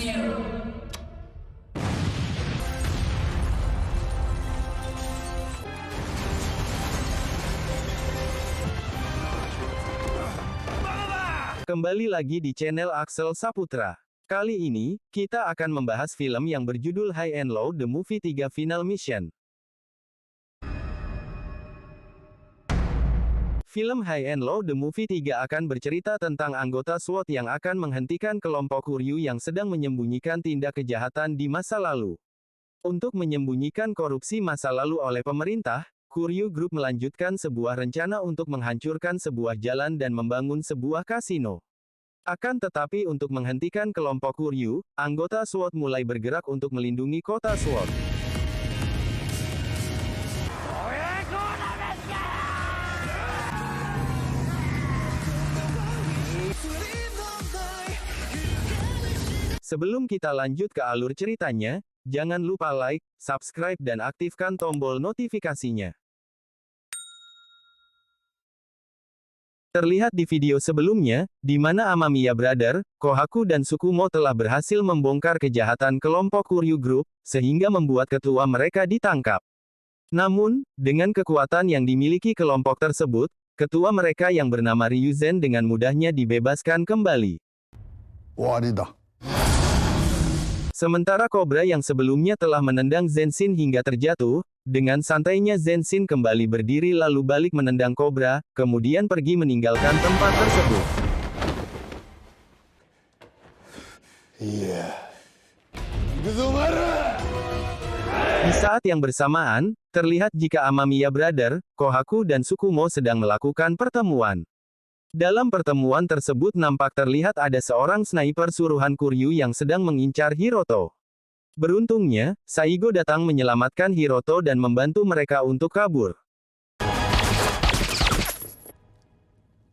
Kembali lagi di channel Axel Saputra. Kali ini, kita akan membahas film yang berjudul High and Low The Movie 3 Final Mission. Film High and Low The Movie 3 akan bercerita tentang anggota SWAT yang akan menghentikan kelompok Kuryu yang sedang menyembunyikan tindak kejahatan di masa lalu. Untuk menyembunyikan korupsi masa lalu oleh pemerintah, Kuryu Group melanjutkan sebuah rencana untuk menghancurkan sebuah jalan dan membangun sebuah kasino. Akan tetapi untuk menghentikan kelompok Kuryu, anggota SWAT mulai bergerak untuk melindungi kota SWAT. Sebelum kita lanjut ke alur ceritanya, jangan lupa like, subscribe dan aktifkan tombol notifikasinya. Terlihat di video sebelumnya, di mana Amamiya Brother, Kohaku dan Tsukumo telah berhasil membongkar kejahatan kelompok Kuryu Group, sehingga membuat ketua mereka ditangkap. Namun, dengan kekuatan yang dimiliki kelompok tersebut, ketua mereka yang bernama Ryuzen dengan mudahnya dibebaskan kembali. Wadidah. Sementara Cobra yang sebelumnya telah menendang Zenshin hingga terjatuh, dengan santainya Zenshin kembali berdiri lalu balik menendang Cobra, kemudian pergi meninggalkan tempat tersebut. Iya. Di saat yang bersamaan, terlihat jika Amamiya Brother, Kohaku dan Tsukumo sedang melakukan pertemuan. Dalam pertemuan tersebut nampak terlihat ada seorang sniper suruhan Kuryu yang sedang mengincar Hiroto. Beruntungnya, Saigo datang menyelamatkan Hiroto dan membantu mereka untuk kabur.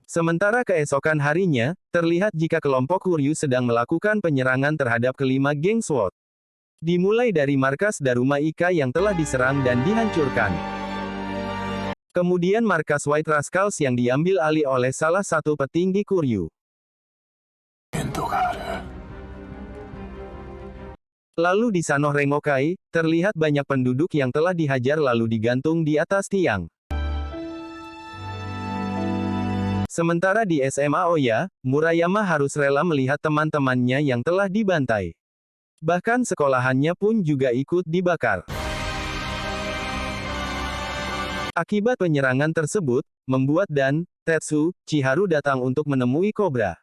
Sementara keesokan harinya, terlihat jika kelompok Kuryu sedang melakukan penyerangan terhadap kelima geng SWAT. Dimulai dari markas Daruma Ika yang telah diserang dan dihancurkan. Kemudian markas White Rascals yang diambil alih oleh salah satu petinggi Kuryu. Lalu di Sanoh Rengokai, terlihat banyak penduduk yang telah dihajar lalu digantung di atas tiang. Sementara di SMA Oya, Murayama harus rela melihat teman-temannya yang telah dibantai. Bahkan sekolahannya pun juga ikut dibakar. Akibat penyerangan tersebut, membuat Dan, Tetsu, Chiharu datang untuk menemui Cobra.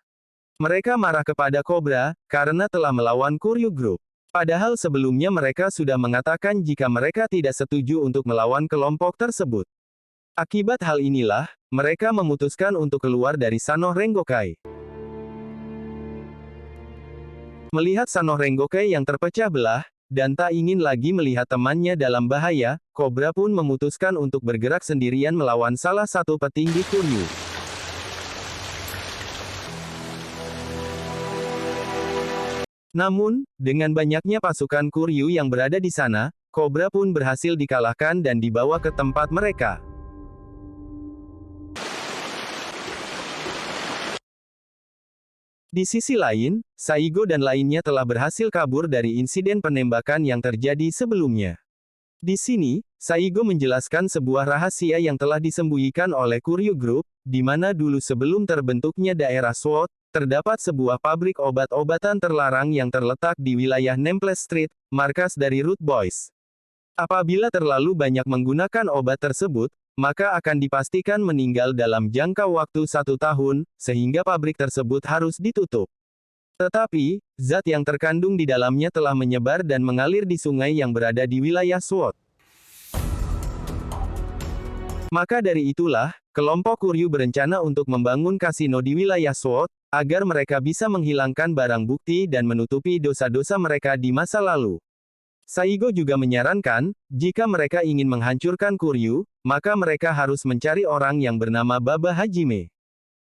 Mereka marah kepada Cobra, karena telah melawan Kuryu Group. Padahal sebelumnya mereka sudah mengatakan jika mereka tidak setuju untuk melawan kelompok tersebut. Akibat hal inilah, mereka memutuskan untuk keluar dari Sanoh Rengokai. Melihat Sanoh Rengokai yang terpecah belah, dan tak ingin lagi melihat temannya dalam bahaya, Cobra pun memutuskan untuk bergerak sendirian melawan salah satu petinggi Kuryu. Namun, dengan banyaknya pasukan Kuryu yang berada di sana, Cobra pun berhasil dikalahkan dan dibawa ke tempat mereka. Di sisi lain, Saigo dan lainnya telah berhasil kabur dari insiden penembakan yang terjadi sebelumnya. Di sini, Saigo menjelaskan sebuah rahasia yang telah disembunyikan oleh Kuryu Group, di mana dulu sebelum terbentuknya daerah SWAT, terdapat sebuah pabrik obat-obatan terlarang yang terletak di wilayah Nameless Street, markas dari Root Boys. Apabila terlalu banyak menggunakan obat tersebut, maka akan dipastikan meninggal dalam jangka waktu 1 tahun, sehingga pabrik tersebut harus ditutup. Tetapi, zat yang terkandung di dalamnya telah menyebar dan mengalir di sungai yang berada di wilayah SWAT. Maka dari itulah, kelompok Kuryu berencana untuk membangun kasino di wilayah SWAT, agar mereka bisa menghilangkan barang bukti dan menutupi dosa-dosa mereka di masa lalu. Saigo juga menyarankan, jika mereka ingin menghancurkan Kuryu, maka mereka harus mencari orang yang bernama Baba Hajime.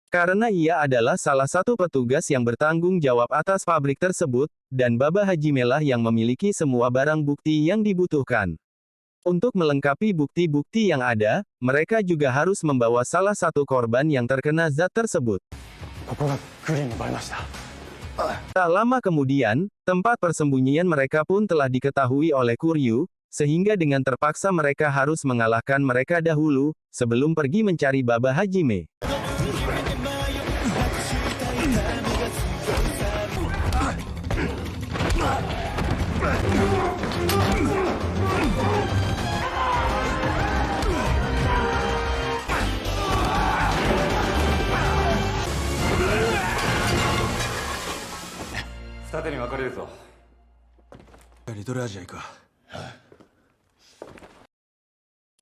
Karena ia adalah salah satu petugas yang bertanggung jawab atas pabrik tersebut, dan Baba Hajime lah yang memiliki semua barang bukti yang dibutuhkan. Untuk melengkapi bukti-bukti yang ada, mereka juga harus membawa salah satu korban yang terkena zat tersebut. ここがグリーンのバレました。Tak lama kemudian, tempat persembunyian mereka pun telah diketahui oleh Kuryu, sehingga dengan terpaksa mereka harus mengalahkan mereka dahulu, sebelum pergi mencari Baba Hajime.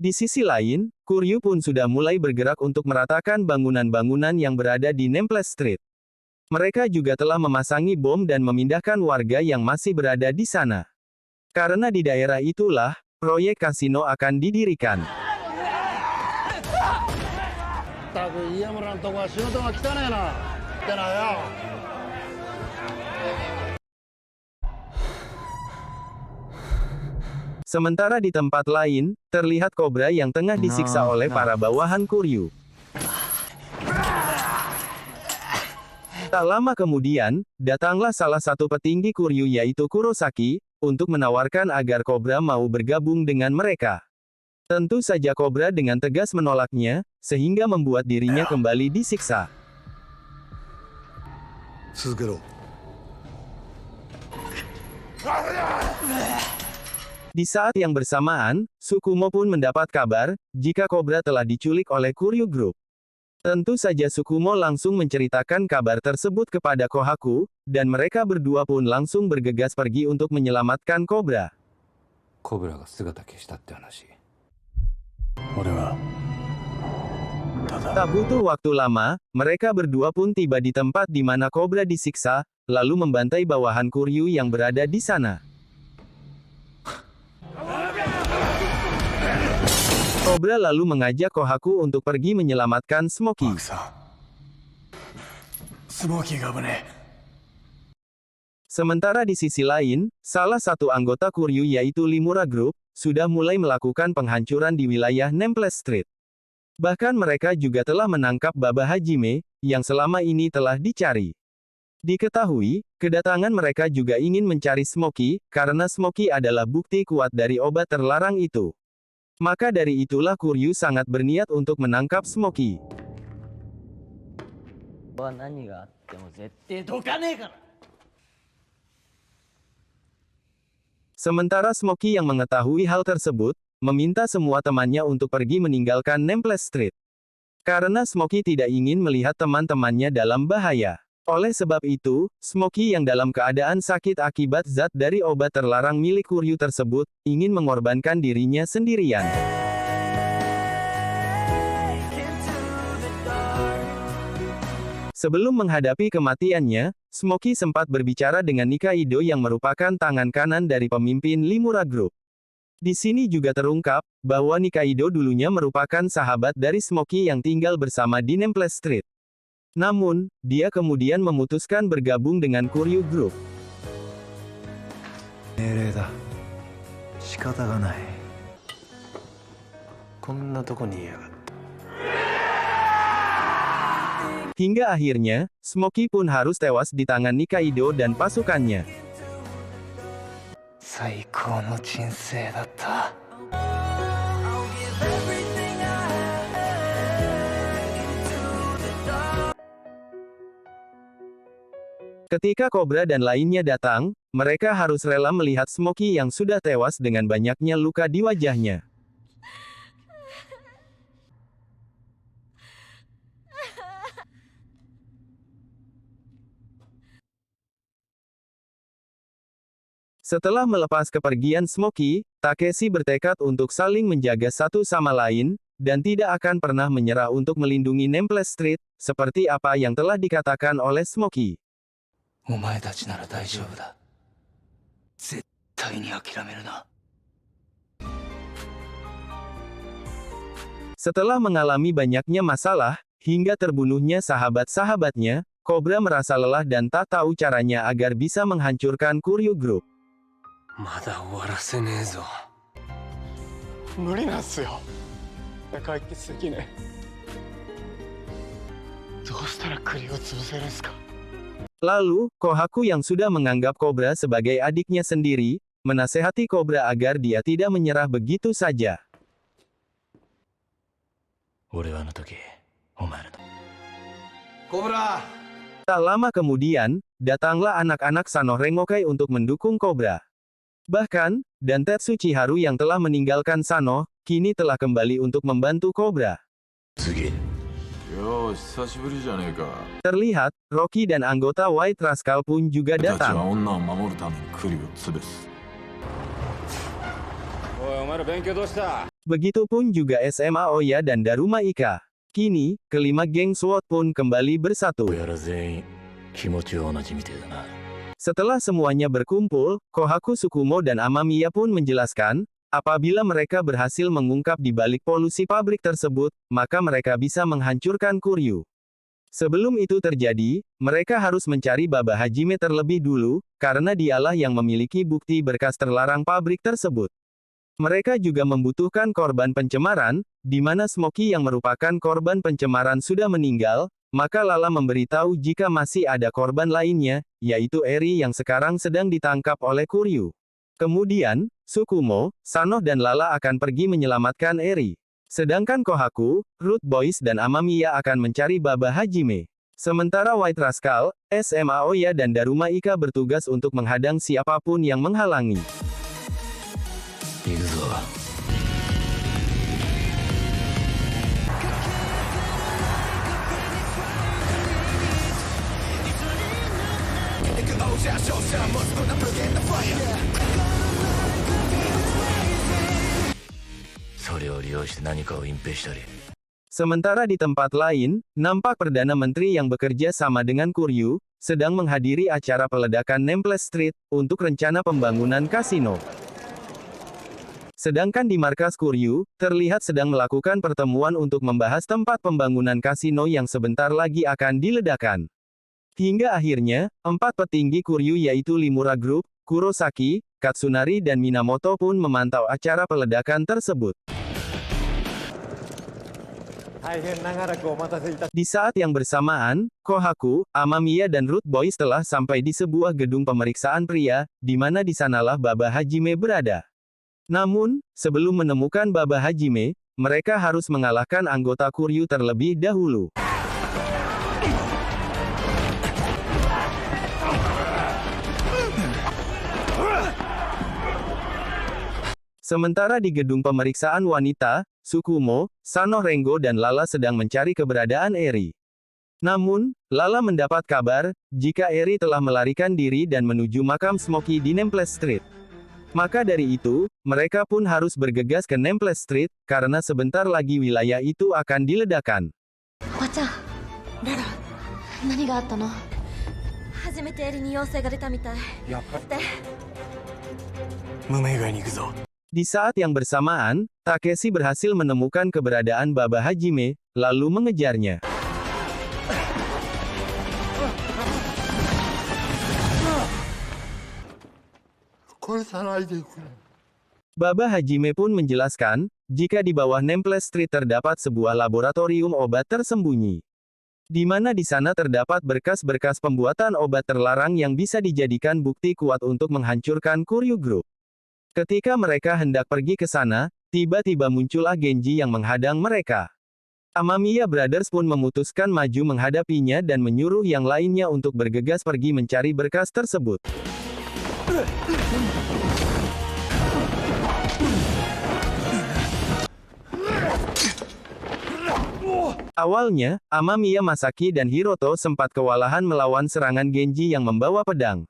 Di sisi lain, Kuryu pun sudah mulai bergerak untuk meratakan bangunan-bangunan yang berada di Nameless Street. Mereka juga telah memasangi bom dan memindahkan warga yang masih berada di sana. Karena di daerah itulah, proyek kasino akan didirikan. ったく家村のとこは仕事が汚ねえなってなよ。 Sementara di tempat lain, terlihat kobra yang tengah disiksa oleh para bawahan Kuryu. Tak lama kemudian, datanglah salah satu petinggi Kuryu yaitu Kurosaki, untuk menawarkan agar kobra mau bergabung dengan mereka. Tentu saja kobra dengan tegas menolaknya, sehingga membuat dirinya kembali disiksa. 続けろ。 Di saat yang bersamaan, Tsukumo pun mendapat kabar, jika kobra telah diculik oleh Kuryu Group. Tentu saja Tsukumo langsung menceritakan kabar tersebut kepada Kohaku, dan mereka berdua pun langsung bergegas pergi untuk menyelamatkan kobra. コブラが姿消したって話。俺はただ Tak butuh waktu lama, mereka berdua pun tiba di tempat di mana kobra disiksa, lalu membantai bawahan Kuryu yang berada di sana. Kobra lalu mengajak Kohaku untuk pergi menyelamatkan Smoky. さんスモーキーが危ね Sementara di sisi lain, salah satu anggota Kuryu yaitu Limura Group, sudah mulai melakukan penghancuran di wilayah Nameless Street. Bahkan mereka juga telah menangkap Baba Hajime, yang selama ini telah dicari. Diketahui, kedatangan mereka juga ingin mencari Smoky, karena Smoky adalah bukti kuat dari obat terlarang itu. Maka dari itulah Kuryu sangat berniat untuk menangkap Smoky. は何があっても絶対どかねえから。 Sementara Smoky yang mengetahui hal tersebut, meminta semua temannya untuk pergi meninggalkan Nameless Street. Karena Smoky tidak ingin melihat teman-temannya dalam bahaya. Oleh sebab itu, Smoky yang dalam keadaan sakit akibat zat dari obat terlarang milik Kuryu tersebut, ingin mengorbankan dirinya sendirian. Sebelum menghadapi kematiannya, Smoky sempat berbicara dengan Nikaido yang merupakan tangan kanan dari pemimpin Limura Group. Di sini juga terungkap, bahwa Nikaido dulunya merupakan sahabat dari Smoky yang tinggal bersama di Nameless Street. Namun, dia kemudian memutuskan bergabung dengan Kuryu Group. 命令だ。仕方がない。こんなとこにいやがって。 Hingga akhirnya, Smoky pun harus tewas di tangan Nikaido dan pasukannya. 最高の人生だった。 Ketika Cobra dan lainnya datang, mereka harus rela melihat Smoky yang sudah tewas dengan banyaknya luka di wajahnya. Setelah melepas kepergian Smoky, Takeshi bertekad untuk saling menjaga satu sama lain, dan tidak akan pernah menyerah untuk melindungi Nameless Street, seperti apa yang telah dikatakan oleh Smoky. お前たちなら大丈夫だ。絶対に諦めるな。 Setelah mengalami banyaknya masalah, hingga terbunuhnya sahabat-sahabatnya, Cobra merasa lelah dan tak tahu caranya agar bisa menghancurkan Kuryu Group. まだ終わらせねえぞ。無理なんすよ。解決できねえ。どうしたらクリを潰せるんすか。Lalu, Kohaku yang sudah menganggap Cobra sebagai adiknya sendiri, menasehati Cobra agar dia tidak menyerah begitu saja. 俺はあの時お前らとコブラ Tak lama kemudian, datanglah anak-anak Sanoh Rengokai untuk mendukung Cobra. Bahkan, dan Tetsuchi Haru yang telah meninggalkan Sanoh, kini telah kembali untuk membantu Cobra. 次よーし久しぶりじゃねえか Terlihat, Rocky dan anggota White Rascal pun juga 俺たちは datang. 女を守るためにクリを潰す おいお前ら勉強どうした Begitupun juga SMA Oya dan Daruma Ika. Kini, kelima geng SWAT pun kembali bersatu. どうやら全員気持ちは同じみてえだな Setelah semuanya berkumpul, Kohaku Tsukumo dan Amamiya pun menjelaskan, apabila mereka berhasil mengungkap di balik polusi pabrik tersebut, maka mereka bisa menghancurkan Kuryu. Sebelum itu terjadi, mereka harus mencari Baba Hajime terlebih dulu, karena dialah yang memiliki bukti berkas terlarang pabrik tersebut. Mereka juga membutuhkan korban pencemaran, di mana Smokey yang merupakan korban pencemaran sudah meninggal, maka Lala memberitahu jika masih ada korban lainnya, yaitu Eri yang sekarang sedang ditangkap oleh Kuryu. Kemudian, Tsukumo, Sanoh dan Lala akan pergi menyelamatkan Eri. Sedangkan Kohaku, Root Boys dan Amamiya akan mencari Baba Hajime. Sementara White Rascal, SMA Oya dan Daruma Ika bertugas untuk menghadang siapapun yang menghalangi. 行くぞ それを利用して何かを隠蔽したり Sementara di tempat lain, nampak Perdana Menteri yang bekerja sama dengan Kuryu, sedang menghadiri acara peledakan Nameless Street, untuk rencana pembangunan kasino. Sedangkan di markas Kuryu, terlihat sedang melakukan pertemuan untuk membahas tempat pembangunan kasino yang sebentar lagi akan diledakkan. Hingga akhirnya, 4 petinggi Kuryu yaitu Limura Group, Kurosaki, Katsunari dan Minamoto pun memantau acara peledakan tersebut. Di saat yang bersamaan, Kohaku, Amamiya dan Root Boys telah sampai di sebuah gedung pemeriksaan pria, di mana di sanalah Baba Hajime berada. Namun, sebelum menemukan Baba Hajime, mereka harus mengalahkan anggota Kuryu terlebih dahulu. Sementara di gedung pemeriksaan wanita, Tsukumo, Sanoh Rengo dan Lala sedang mencari keberadaan Eri. Namun, Lala mendapat kabar, jika Eri telah melarikan diri dan menuju makam Smokey di Nameless Street. Maka dari itu, mereka pun harus bergegas ke Nameless Street, karena sebentar lagi wilayah itu akan diledakkan. おばちゃんララ何があったの初めてエリに陽性が出たみたいやっぱり無名街に行くぞ Di saat yang bersamaan, Takeshi berhasil menemukan keberadaan Baba Hajime, lalu mengejarnya. Baba Hajime pun menjelaskan, jika di bawah Nameless Street terdapat sebuah laboratorium obat tersembunyi. Di mana di sana terdapat berkas-berkas pembuatan obat terlarang yang bisa dijadikan bukti kuat untuk menghancurkan Kuryu Group. Ketika mereka hendak pergi ke sana, tiba-tiba muncullah Genji yang menghadang mereka. Amamiya Brothers pun memutuskan maju menghadapinya dan menyuruh yang lainnya untuk bergegas pergi mencari berkas tersebut. Awalnya, Amamiya Masaki dan Hiroto sempat kewalahan melawan serangan Genji yang membawa pedang.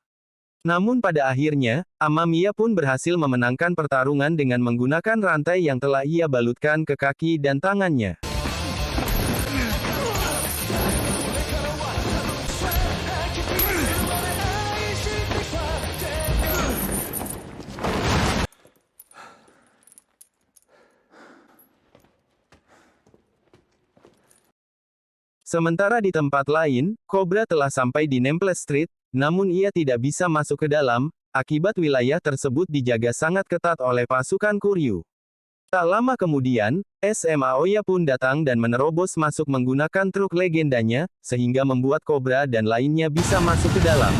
Namun pada akhirnya, Amamiya pun berhasil memenangkan pertarungan dengan menggunakan rantai yang telah ia balutkan ke kaki dan tangannya. Sementara di tempat lain, Cobra telah sampai di Nameless Street, namun ia tidak bisa masuk ke dalam, akibat wilayah tersebut dijaga sangat ketat oleh pasukan Kuryu. Tak lama kemudian, SMA Aoya pun datang dan menerobos masuk menggunakan truk legendanya, sehingga membuat Cobra dan lainnya bisa masuk ke dalam.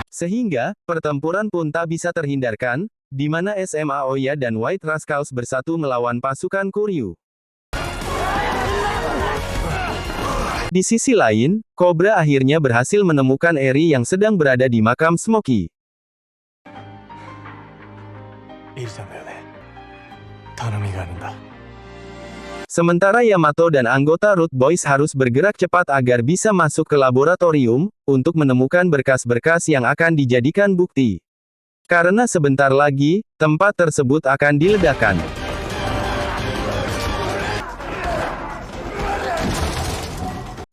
Sehingga, pertempuran pun tak bisa terhindarkan, di mana SMA Aoya dan White Rascals bersatu melawan pasukan Kuryu. Di sisi lain, Cobra akhirnya berhasil menemukan Eri yang sedang berada di makam Smokey. エリさんだよね。頼みがあるんだ。 Sementara Yamato dan anggota Root Boys harus bergerak cepat agar bisa masuk ke laboratorium, untuk menemukan berkas-berkas yang akan dijadikan bukti. Karena sebentar lagi, tempat tersebut akan diledakkan.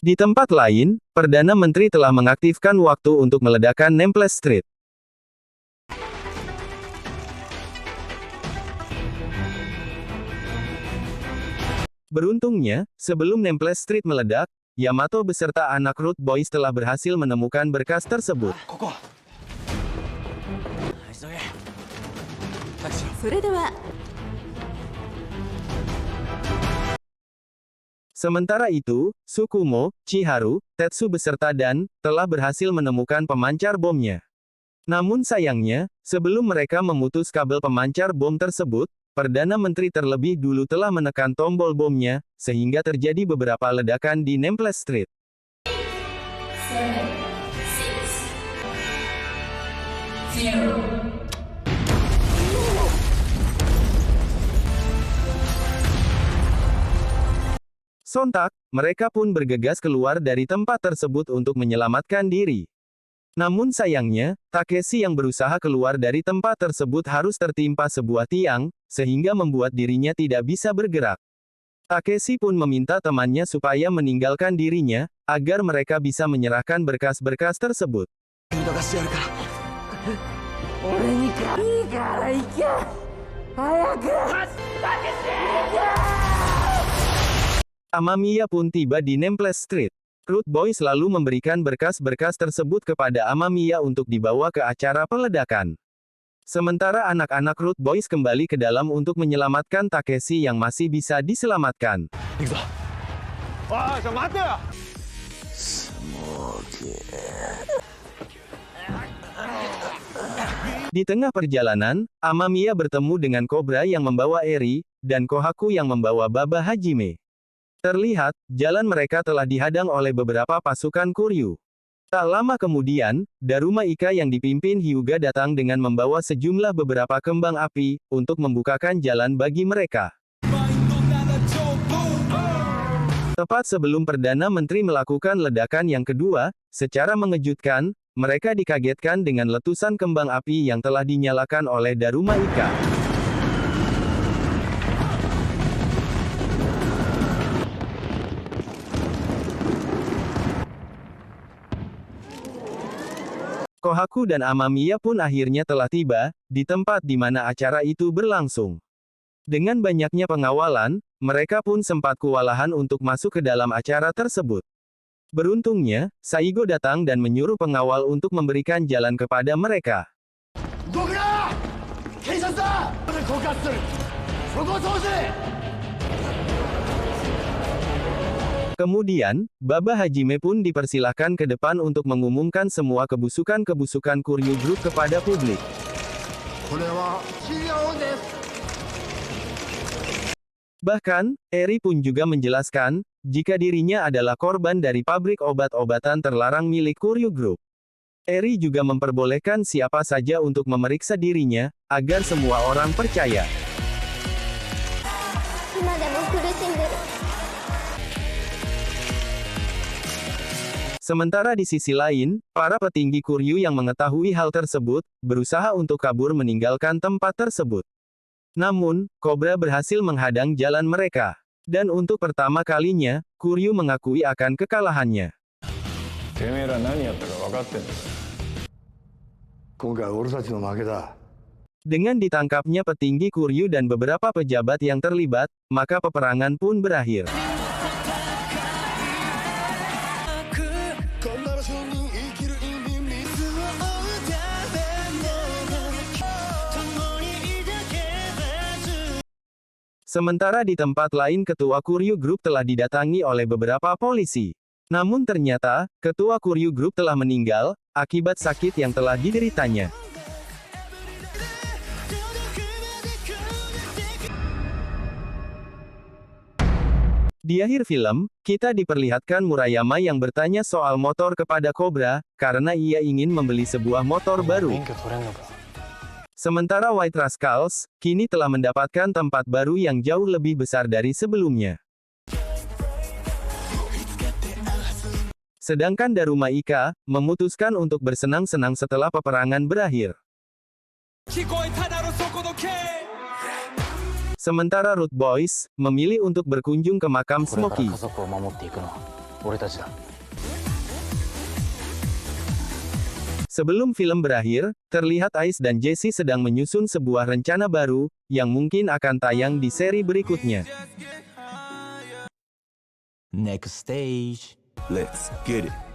Di tempat lain, Perdana Menteri telah mengaktifkan waktu untuk meledakkan Nameless Street. Beruntungnya, sebelum Nameless Street meledak, Yamato beserta anak Root Boys telah berhasil menemukan berkas tersebut. それでは Sementara itu, Tsukumo, Chiharu, Tetsu beserta Dan, telah berhasil menemukan pemancar bomnya. Namun sayangnya, sebelum mereka memutus kabel pemancar bom tersebut, Perdana Menteri terlebih dulu telah menekan tombol bomnya, sehingga terjadi beberapa ledakan di Nameless Street. Sontak, mereka pun bergegas keluar dari tempat tersebut untuk menyelamatkan diri. Namun sayangnya, Takeshi yang berusaha keluar dari tempat tersebut harus tertimpa sebuah tiang, sehingga membuat dirinya tidak bisa bergerak. Takeshi pun meminta temannya supaya meninggalkan dirinya, agar mereka bisa menyerahkan berkas-berkas tersebut. Amamiya pun tiba di Nameless Street. Root Boys lalu memberikan berkas-berkas tersebut kepada Amamiya untuk dibawa ke acara peledakan. Sementara anak-anak Root Boys kembali ke dalam untuk menyelamatkan Takeshi yang masih bisa diselamatkan. Di tengah perjalanan, Amamiya bertemu dengan Cobra yang membawa Eri, dan Kohaku yang membawa Baba Hajime. Terlihat, jalan mereka telah dihadang oleh beberapa pasukan Kuryu. Tak lama kemudian, Daruma Ika yang dipimpin Hyuga datang dengan membawa sejumlah beberapa kembang api, untuk membukakan jalan bagi mereka. Tepat sebelum Perdana Menteri melakukan ledakan yang kedua, secara mengejutkan, mereka dikagetkan dengan letusan kembang api yang telah dinyalakan oleh Daruma Ika. Kohaku dan Amamiya pun akhirnya telah tiba, di tempat di mana acara itu berlangsung. Dengan banyaknya pengawalan, mereka pun sempat kewalahan untuk masuk ke dalam acara tersebut. Beruntungnya, Saigo datang dan menyuruh pengawal untuk memberikan jalan kepada mereka. Kemudian, Baba Hajime pun dipersilahkan ke depan untuk mengumumkan semua kebusukan-kebusukan Kuryu Group kepada publik. Bahkan, Eri pun juga menjelaskan, jika dirinya adalah korban dari pabrik obat-obatan terlarang milik Kuryu Group. Eri juga memperbolehkan siapa saja untuk memeriksa dirinya, agar semua orang percaya. Sementara di sisi lain, para petinggi Kuryu yang mengetahui hal tersebut, berusaha untuk kabur meninggalkan tempat tersebut. Namun, Cobra berhasil menghadang jalan mereka. Dan untuk pertama kalinya, Kuryu mengakui akan kekalahannya. Dengan ditangkapnya petinggi Kuryu dan beberapa pejabat yang terlibat, maka peperangan pun berakhir. Sementara di tempat lain ketua Kuryu Group telah didatangi oleh beberapa polisi. Namun ternyata, ketua Kuryu Group telah meninggal, akibat sakit yang telah dideritanya. Di akhir film, kita diperlihatkan Murayama yang bertanya soal motor kepada Cobra, karena ia ingin membeli sebuah motor baru. 免許取れんのか。 Sementara White Rascals, kini telah mendapatkan tempat baru yang jauh lebih besar dari sebelumnya. Sedangkan Daruma Ika, memutuskan untuk bersenang-senang setelah peperangan berakhir. Sementara Root Boys, memilih untuk berkunjung ke makam これから Smokey. 家族を守っていくのは俺たちだ。 Sebelum film berakhir, terlihat Ice dan Jesse sedang menyusun sebuah rencana baru, yang mungkin akan tayang di seri berikutnya. Next stage. Let's get it.